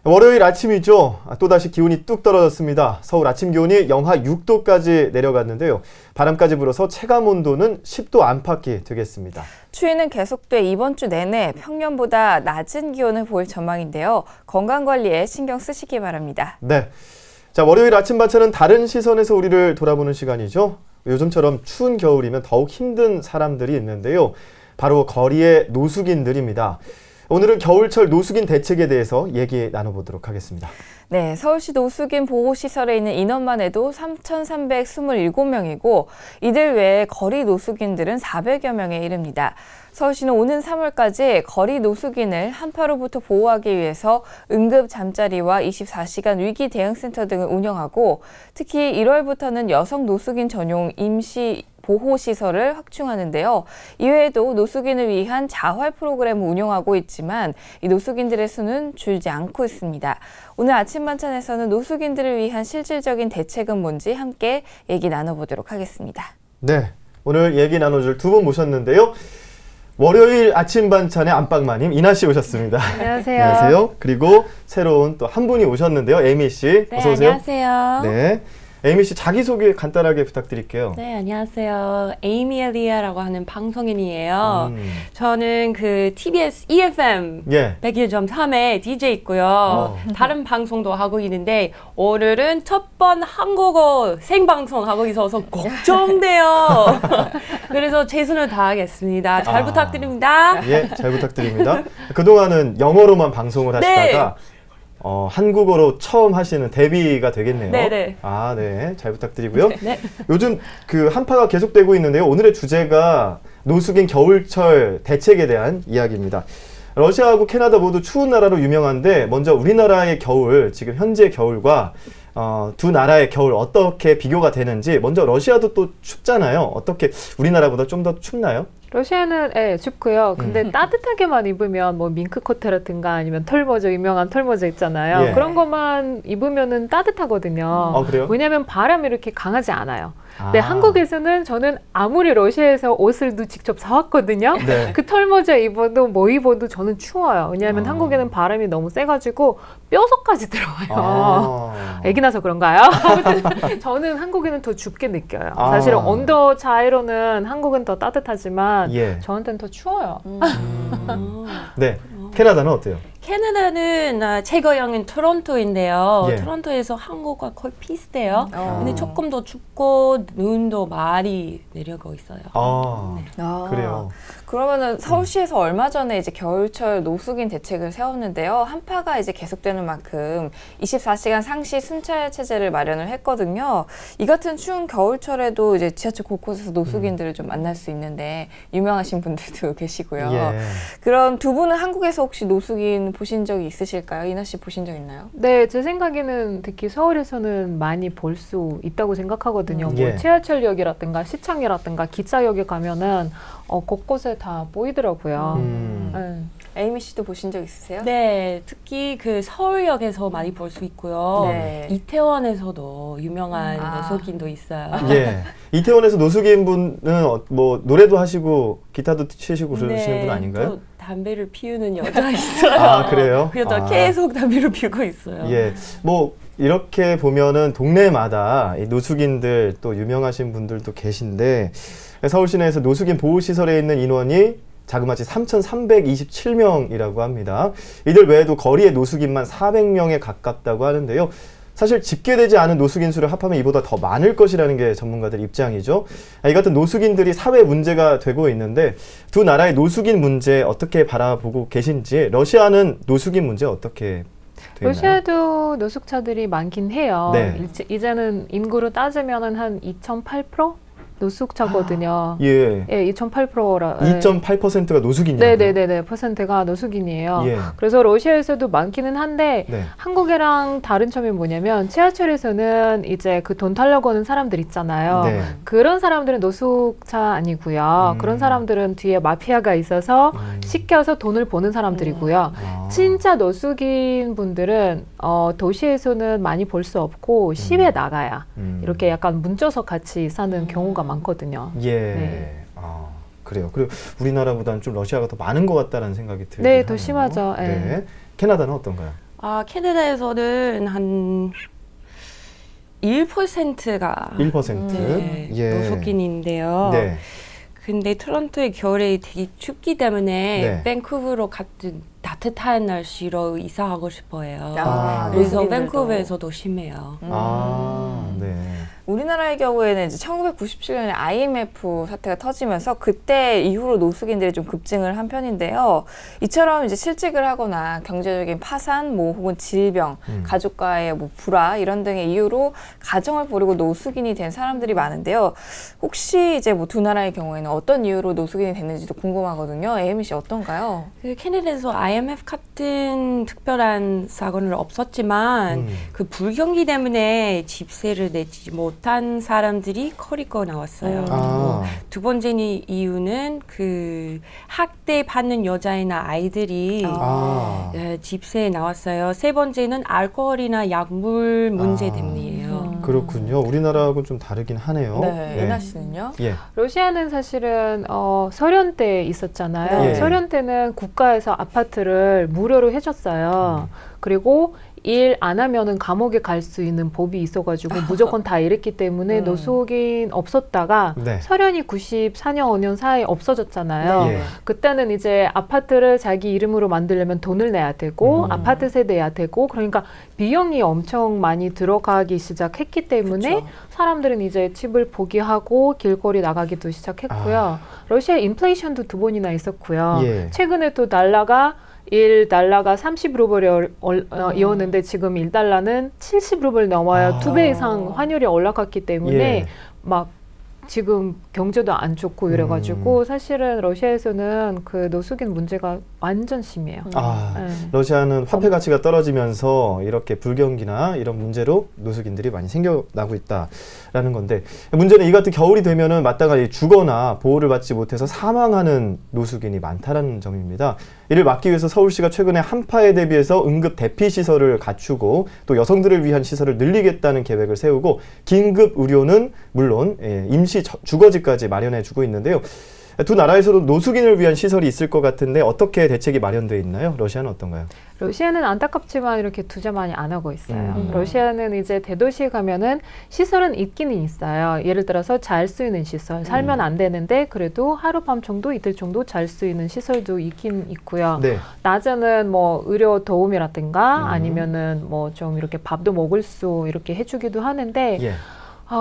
월요일 아침이죠. 또다시 기온이 뚝 떨어졌습니다. 서울 아침 기온이 영하 6도까지 내려갔는데요. 바람까지 불어서 체감온도는 10도 안팎이 되겠습니다. 추위는 계속돼 이번 주 내내 평년보다 낮은 기온을 보일 전망인데요. 건강관리에 신경 쓰시기 바랍니다. 네. 자, 월요일 아침 반찬은 다른 시선에서 우리를 돌아보는 시간이죠. 요즘처럼 추운 겨울이면 더욱 힘든 사람들이 있는데요. 바로 거리의 노숙인들입니다. 오늘은 겨울철 노숙인 대책에 대해서 얘기 나눠보도록 하겠습니다. 네, 서울시 노숙인 보호시설에 있는 인원만 해도 3,327명이고 이들 외에 거리 노숙인들은 400여 명에 이릅니다. 서울시는 오는 3월까지 거리 노숙인을 한파로부터 보호하기 위해서 응급 잠자리와 24시간 위기 대응센터 등을 운영하고 특히 1월부터는 여성 노숙인 전용 임시 보호시설을 확충하는데요. 이외에도 노숙인을 위한 자활 프로그램을 운영하고 있지만 이 노숙인들의 수는 줄지 않고 있습니다. 오늘 아침 반찬에서는 노숙인들을 위한 실질적인 대책은 뭔지 함께 얘기 나눠보도록 하겠습니다. 네, 오늘 얘기 나눠줄 두 분 모셨는데요. 월요일 아침 반찬의 안방마님 이나 씨 오셨습니다. 안녕하세요. 안녕하세요. 그리고 새로운 또 한 분이 오셨는데요. 에이미 씨, 네, 어서 오세요. 안녕하세요. 네, 에이미 씨 자기소개 간단하게 부탁드릴게요. 네, 안녕하세요. 에이미 엘리아라고 하는 방송인이에요. 저는 그 TBS EFM 예. 101.3의 DJ 있고요. 다른 방송도 하고 있는데 오늘은 첫 번 한국어 생방송 하고 있어서 걱정돼요. 그래서 최선을 다하겠습니다. 잘 부탁드립니다. 예, 잘 부탁드립니다. 그동안은 영어로만 방송을 하시다가 한국어로 처음 하시는 데뷔가 되겠네요. 네네. 아, 네. 잘 부탁드리고요. 네. 요즘 그 한파가 계속되고 있는데요. 오늘의 주제가 노숙인 겨울철 대책에 대한 이야기입니다. 러시아하고 캐나다 모두 추운 나라로 유명한데 먼저 우리나라의 겨울, 지금 현재 겨울과 두 나라의 겨울 어떻게 비교가 되는지 먼저 러시아도 또 춥잖아요. 어떻게 우리나라보다 좀 더 춥나요? 러시아는 춥고요. 근데 따뜻하게만 입으면 뭐 밍크 코트라든가 아니면 털모자, 유명한 털모자 있잖아요. 예. 그런 것만 입으면은 따뜻하거든요. 그래요? 왜냐하면 바람이 이렇게 강하지 않아요. 근데 한국에서는 저는 아무리 러시아에서 옷을 직접 사왔거든요. 네. 그 털모자 입어도 뭐 입어도 저는 추워요. 왜냐하면 한국에는 바람이 너무 세가지고 뼈속까지 들어와요. 애기 나서 그런가요? 아무튼 저는 한국에는 더 춥게 느껴요. 사실은 온도 차이로는 한국은 더 따뜻하지만 예. 저한테는 더 추워요. 네, 캐나다는 어때요? 캐나다는 제 고향은 토론토인데요. 예. 토론토에서 한국과 거의 비슷해요. 근데 조금 더 춥고 눈도 많이 내려가고 있어요. 그래요. 그러면은 서울시에서 얼마 전에 이제 겨울철 노숙인 대책을 세웠는데요. 한파가 이제 계속되는 만큼 24시간 상시 순찰 체제를 마련을 했거든요. 이 같은 추운 겨울철에도 이제 지하철 곳곳에서 노숙인들을 좀 만날 수 있는데 유명하신 분들도 계시고요. 예. 그럼 두 분은 한국에서 혹시 노숙인 보신 적이 있으실까요? 이나 씨 보신 적 있나요? 네, 제 생각에는 특히 서울에서는 많이 볼 수 있다고 생각하거든요. 예. 뭐 지하철역이라든가 시청이라든가 기차역에 가면은 곳곳에 다 보이더라고요. 에이미 씨도 보신 적 있으세요? 네, 특히 그 서울역에서 많이 볼 수 있고요. 네. 이태원에서도 유명한 노숙인도 있어요. 예. 이태원에서 노숙인 분은 뭐 노래도 하시고 기타도 치시고 그러시는 분 아닌가요? 또 담배를 피우는 여자 있어요. 그래요? 그 여자 계속 담배를 피우고 있어요. 예. 뭐 이렇게 보면은 동네마다 이 노숙인들 또 유명하신 분들도 계신데 서울 시내에서 노숙인 보호시설에 있는 인원이 자그마치 3,327명이라고 합니다. 이들 외에도 거리의 노숙인만 400명에 가깝다고 하는데요. 사실 집계되지 않은 노숙인 수를 합하면 이보다 더 많을 것이라는 게 전문가들 입장이죠. 이 같은 노숙인들이 사회 문제가 되고 있는데 두 나라의 노숙인 문제 어떻게 바라보고 계신지, 러시아는 노숙인 문제 어떻게 되나요? 러시아도 노숙자들이 많긴 해요. 네. 이제는 인구로 따지면 한 2.8%? 노숙자거든요. 예. 예, 2.8%라. 2.8%가 노숙인이에요. 네네네, 퍼센트가 노숙인이에요. 예. 그래서 러시아에서도 많기는 한데 네. 한국이랑 다른 점이 뭐냐면 지하철에서는 이제 그 돈 타려고 하는 사람들 있잖아요. 네. 그런 사람들은 노숙자 아니고요. 그런 사람들은 뒤에 마피아가 있어서 시켜서 돈을 버는 사람들이고요. 진짜 노숙인 분들은 도시에서는 많이 볼 수 없고 시외 나가야 이렇게 약간 문조석 같이 사는 경우가 많거든요. 예. 네. 그래요. 그리고 우리나라보다는 좀 러시아가 더 많은 것 같다는 생각이 들긴 네, 하네요. 더 심하죠. 예. 네. 캐나다는 어떤가요? 캐나다에서는 한 1%가 1%? 네, 예. 노숙인인데요. 네. 근데 토론토의 겨울에 되게 춥기 때문에 네. 밴쿠버로 같은 따뜻한 날씨로 이사하고 싶어요. 노숙인들도. 그래서 밴쿠버에서도 심해요. 네. 우리나라의 경우에는 이제 1997년에 IMF 사태가 터지면서 그때 이후로 노숙인들이 좀 급증을 한 편인데요. 이처럼 이제 실직을 하거나 경제적인 파산, 뭐 혹은 질병, 가족과의 뭐 불화 이런 등의 이유로 가정을 버리고 노숙인이 된 사람들이 많은데요. 혹시 이제 뭐 두 나라의 경우에는 어떤 이유로 노숙인이 됐는지도 궁금하거든요. 에이미 씨 어떤가요? 그 캐나다에서 IMF 같은 특별한 사고는 없었지만 그 불경기 때문에 집세를 내지 못한 사람들이 커리고 나왔어요. 두 번째 이유는 그 학대 받는 여자이나 아이들이 집세에 나왔어요. 세 번째는 알코올이나 약물 문제 때문이에요. 그렇군요. 우리나라하고 좀 다르긴 하네요. 네, 예나 씨는요? 예. 러시아는 사실은 소련 때 있었잖아요. 네. 소련 때는 국가에서 아파트를 무료로 해줬어요. 그리고 일 안 하면은 감옥에 갈 수 있는 법이 있어가지고 무조건 다 이랬기 때문에 노숙인 없었다가 네. 소련이 94년, 5년 사이에 없어졌잖아요. 예. 그때는 이제 아파트를 자기 이름으로 만들려면 돈을 내야 되고 아파트세 내야 되고 그러니까 비용이 엄청 많이 들어가기 시작했기 때문에 그쵸. 사람들은 이제 집을 포기하고 길거리 나가기도 시작했고요. 러시아 인플레이션도 2번이나 있었고요. 예. 최근에 또 달러가 1달러가 30루블이 이었는데 지금 1달러는 70루블 넘어요. 2배 이상 환율이 올라갔기 때문에 예. 막 지금 경제도 안 좋고 이래가지고 사실은 러시아에서는 그 노숙인 문제가 완전 심해요. 네. 러시아는 화폐 가치가 떨어지면서 이렇게 불경기나 이런 문제로 노숙인들이 많이 생겨나고 있다라는 건데 문제는 이 같은 겨울이 되면은 마땅하게 주거나 보호를 받지 못해서 사망하는 노숙인이 많다라는 점입니다. 이를 막기 위해서 서울시가 최근에 한파에 대비해서 응급 대피 시설을 갖추고 또 여성들을 위한 시설을 늘리겠다는 계획을 세우고 긴급 의료는 물론 임시 주거지까지 마련해주고 있는데요. 두 나라에서도 노숙인을 위한 시설이 있을 것 같은데 어떻게 대책이 마련되어 있나요? 러시아는 어떤가요? 러시아는 안타깝지만 이렇게 투자 많이 안 하고 있어요. 러시아는 이제 대도시에 가면은 시설은 있기는 있어요. 예를 들어서 잘 수 있는 시설, 살면 안 되는데 그래도 하룻밤 정도, 이틀 정도 잘 수 있는 시설도 있긴 있고요. 네. 낮에는 뭐 의료 도움이라든가 아니면은 뭐 좀 이렇게 밥도 먹을 수 이렇게 해주기도 하는데 예.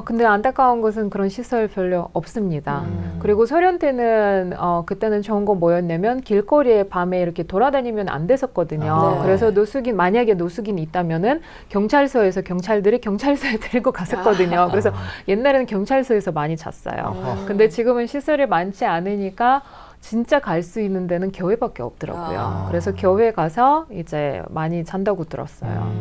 근데 안타까운 것은 그런 시설 별로 없습니다. 그리고 소련 때는 그때는 좋은 거 뭐였냐면 길거리에 밤에 이렇게 돌아다니면 안 됐었거든요. 네. 그래서 만약에 노숙인이 있다면은 경찰서에서 경찰들이 경찰서에 데리고 갔었거든요. 그래서 옛날에는 경찰서에서 많이 잤어요. 근데 지금은 시설이 많지 않으니까 진짜 갈 수 있는 데는 교회밖에 없더라고요. 그래서 교회 가서 이제 많이 잔다고 들었어요.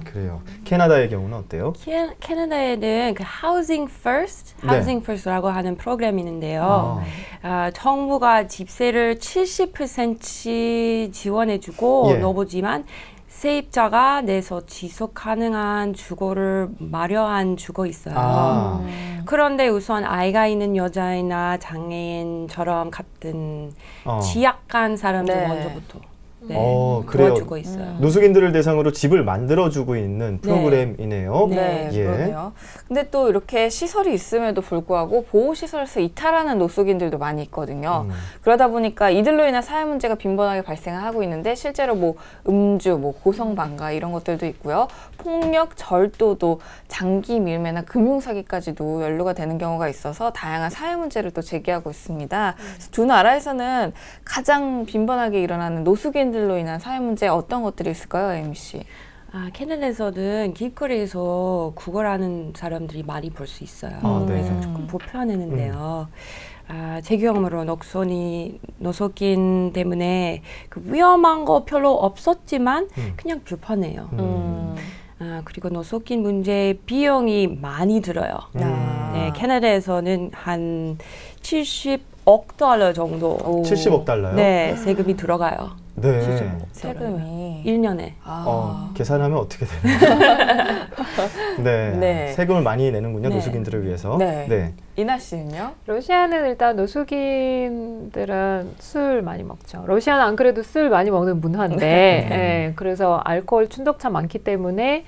그래요. 캐나다의 경우는 어때요? 캐나다에는 그 Housing First, Housing First라고 하는 프로그램이 있는데요. 정부가 집세를 70% 지원해주고 예. 넣어보지만 세입자가 내서 지속 가능한 주거를 마련한 주거 있어요. 그런데 우선 아이가 있는 여자이나 장애인처럼 같은 취약한 사람들 먼저부터 그래요. 도와주고 있어요. 노숙인들을 대상으로 집을 만들어주고 있는 프로그램이네요. 네, 예. 그러네요. 근데 또 이렇게 시설이 있음에도 불구하고 보호시설에서 이탈하는 노숙인들도 많이 있거든요. 그러다 보니까 이들로 인한 사회 문제가 빈번하게 발생하고 있는데 실제로 뭐 음주, 뭐 고성방가 이런 것들도 있고요. 폭력, 절도도 장기 밀매나 금융사기까지도 연루가 되는 경우가 있어서 다양한 사회 문제를 또 제기하고 있습니다. 그래서 두 나라에서는 가장 빈번하게 일어나는 노숙인들로 인한 사회 문제 어떤 것들이 있을까요, 에이미 씨? 캐나다에서는 길거리에서 구걸하는 사람들이 많이 볼 수 있어요. 그래서 조금 불편했는데요. 제 경험으로 노숙인 때문에 그 위험한 거 별로 없었지만 그냥 불편해요. 그리고 노숙인 문제 비용이 많이 들어요. 네, 캐나다에서는 한 70억 달러 정도. 70억 달러요? 네, 세금이 들어가요. 네. 세금이 1년에. 계산하면 어떻게 되나요? 네. 네. 세금을 많이 내는군요. 네. 노숙인들을 위해서. 네. 이나 씨는요? 러시아는 일단 노숙인들은 술 많이 먹죠. 러시아는 안 그래도 술 많이 먹는 문화인데, 예, 그래서 알코올 중독자 많기 때문에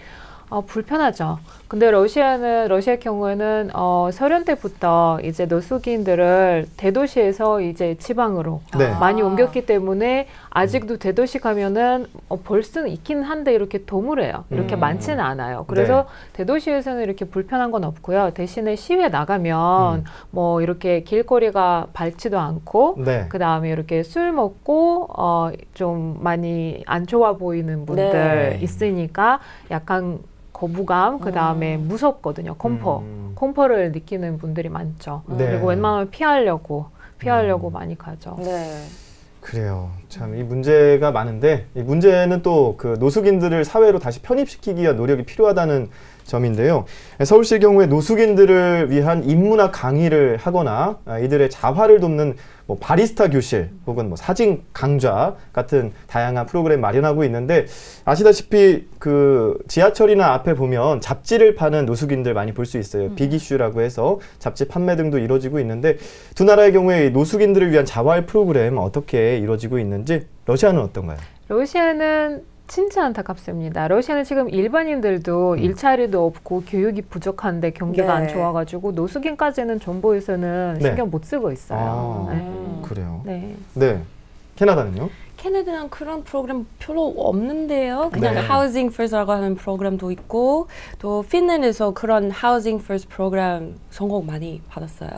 불편하죠. 근데 러시아 경우에는 서련 때부터 이제 노숙인들을 대도시에서 이제 지방으로 네. 많이 옮겼기 때문에 아직도 대도시 가면은 볼 수는 있긴 한데 이렇게 도물해요. 이렇게 많지는 않아요. 그래서 대도시에서는 이렇게 불편한 건 없고요. 대신에 시외 나가면 뭐 이렇게 길거리가 밝지도 않고 네. 그 다음에 이렇게 술 먹고 좀 많이 안 좋아 보이는 분들 네. 있으니까 약간 거부감, 그 다음에 무섭거든요. 공포를 느끼는 분들이 많죠. 네. 그리고 웬만하면 피하려고 많이 가죠. 네. 그래요. 참 이 문제가 많은데 이 문제는 또 그 노숙인들을 사회로 다시 편입시키기 위한 노력이 필요하다는 점인데요. 서울시의 경우에 노숙인들을 위한 인문학 강의를 하거나 이들의 자활을 돕는 뭐 바리스타 교실 혹은 뭐 사진 강좌 같은 다양한 프로그램 마련하고 있는데 아시다시피 그 지하철이나 앞에 보면 잡지를 파는 노숙인들 많이 볼 수 있어요. 빅이슈라고 해서 잡지 판매 등도 이루어지고 있는데 두 나라의 경우에 노숙인들을 위한 자활 프로그램 어떻게 이루어지고 있는지 러시아는 어떤가요? 러시아는 진짜 안타깝습니다. 러시아는 지금 일반인들도 일자리도 없고 교육이 부족한데 경기가 안 좋아가지고 노숙인까지는 정부에서는 신경 못 쓰고 있어요. 그래요. 네. 네. 캐나다는요? 캐나다는 그런 프로그램 별로 없는데요. 그냥 네. Housing First라고 하는 프로그램도 있고 또 핀란드에서 그런 Housing First 프로그램 성공 많이 받았어요.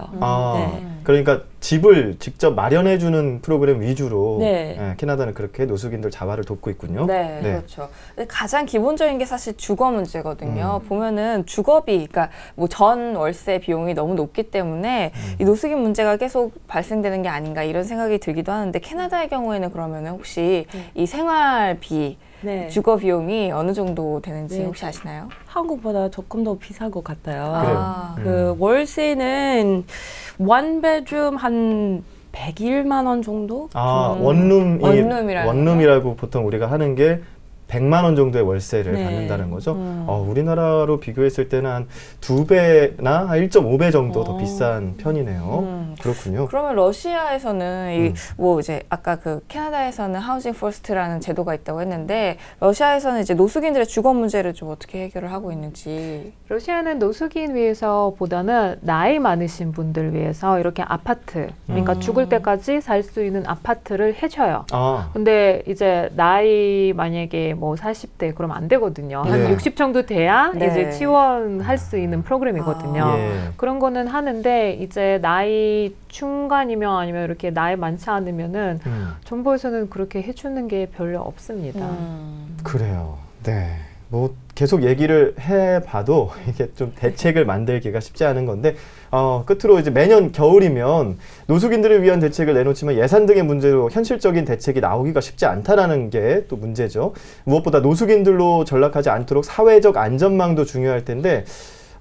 네. 그러니까 집을 직접 마련해주는 프로그램 위주로 네. 캐나다는 그렇게 노숙인들 자활을 돕고 있군요. 네, 그렇죠. 가장 기본적인 게 사실 주거 문제거든요. 보면은 주거비, 그러니까 뭐 전 월세 비용이 너무 높기 때문에 이 노숙인 문제가 계속 발생되는 게 아닌가 이런 생각이 들기도 하는데 캐나다의 경우에는 그러면은 혹시 이 생활비 주거 비용이 어느 정도 되는지 혹시 아시나요? 한국보다 조금 더 비싼 것 같아요. 그래요? 그 월세는 one bedroom 한 101만 원 정도? 원룸이라고 보통 우리가 하는 게 100만 원 정도의 월세를 받는다는 거죠. 우리나라로 비교했을 때는 한 2배나 1.5배 정도 더 비싼 편이네요. 그렇군요. 그러면 러시아에서는 뭐 이제 아까 그 캐나다에서는 하우징 퍼스트라는 제도가 있다고 했는데 러시아에서는 이제 노숙인들의 주거 문제를 좀 어떻게 해결을 하고 있는지. 러시아는 노숙인 위해서보다는 나이 많으신 분들 위해서 이렇게 아파트, 그러니까 죽을 때까지 살 수 있는 아파트를 해줘요. 근데 이제 나이 만약에 뭐 40대 그럼 안 되거든요. 한 60 정도 돼야 이제 지원할 수 있는 프로그램이거든요. 그런 거는 하는데 이제 나이 중간이면 아니면 이렇게 나이 많지 않으면은 정부에서는 그렇게 해주는 게 별로 없습니다. 그래요. 네. 뭐 계속 얘기를 해봐도 이게 좀 대책을 만들기가 쉽지 않은 건데 끝으로 이제 매년 겨울이면 노숙인들을 위한 대책을 내놓지만 예산 등의 문제로 현실적인 대책이 나오기가 쉽지 않다라는 게 또 문제죠. 무엇보다 노숙인들로 전락하지 않도록 사회적 안전망도 중요할 텐데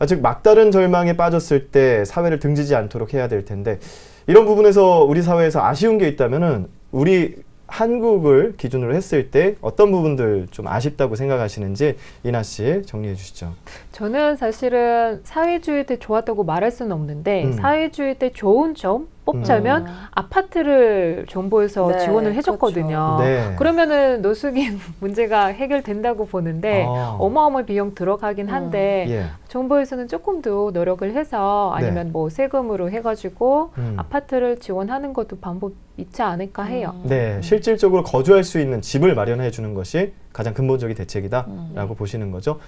즉 막다른 절망에 빠졌을 때 사회를 등지지 않도록 해야 될 텐데 이런 부분에서 우리 사회에서 아쉬운 게 있다면은 우리 한국을 기준으로 했을 때 어떤 부분들 좀 아쉽다고 생각하시는지 이나 씨 정리해 주시죠. 저는 사실은 사회주의 때 좋았다고 말할 수는 없는데 사회주의 때 좋은 점 뽑자면 아파트를 정부에서 지원을 해줬거든요. 그렇죠. 그러면은 노숙인 문제가 해결된다고 보는데 어마어마한 비용 들어가긴 한데 정부에서는 조금 더 노력을 해서 아니면 뭐 세금으로 해가지고 아파트를 지원하는 것도 방법 있지 않을까 해요. 네, 실질적으로 거주할 수 있는 집을 마련해 주는 것이 가장 근본적인 대책이다라고 보시는 거죠.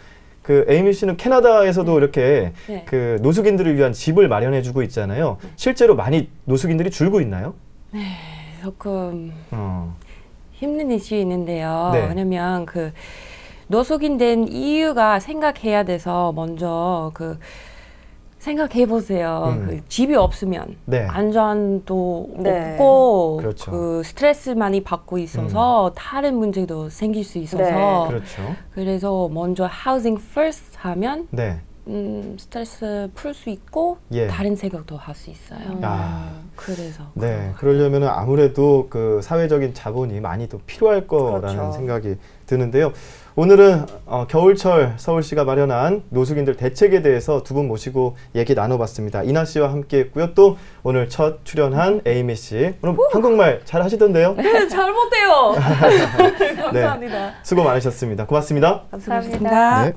그 에이미 씨는 캐나다에서도 이렇게 그 노숙인들을 위한 집을 마련해 주고 있잖아요. 실제로 많이 노숙인들이 줄고 있나요? 네, 조금 힘든 이슈 있는데요. 왜냐면 그 노숙인 된 이유가 생각해야 돼서 먼저 그 생각해 보세요. 그 집이 없으면 안전도 없고 그 스트레스 많이 받고 있어서 다른 문제도 생길 수 있어서 그래서 먼저 housing first 하면 스트레스 풀 수 있고 예. 다른 생각도 할 수 있어요. 그래서 네, 그러려면 아무래도 그 사회적인 자본이 많이 또 필요할 거라는 그렇죠. 생각이 드는데요. 오늘은 겨울철 서울시가 마련한 노숙인들 대책에 대해서 두 분 모시고 얘기 나눠봤습니다. 이나 씨와 함께했고요. 또 오늘 첫 출연한 에이미 씨. 오늘 한국말 잘 하시던데요? 잘 못해요. 네, 감사합니다. 수고 많으셨습니다. 고맙습니다. 감사합니다. 네.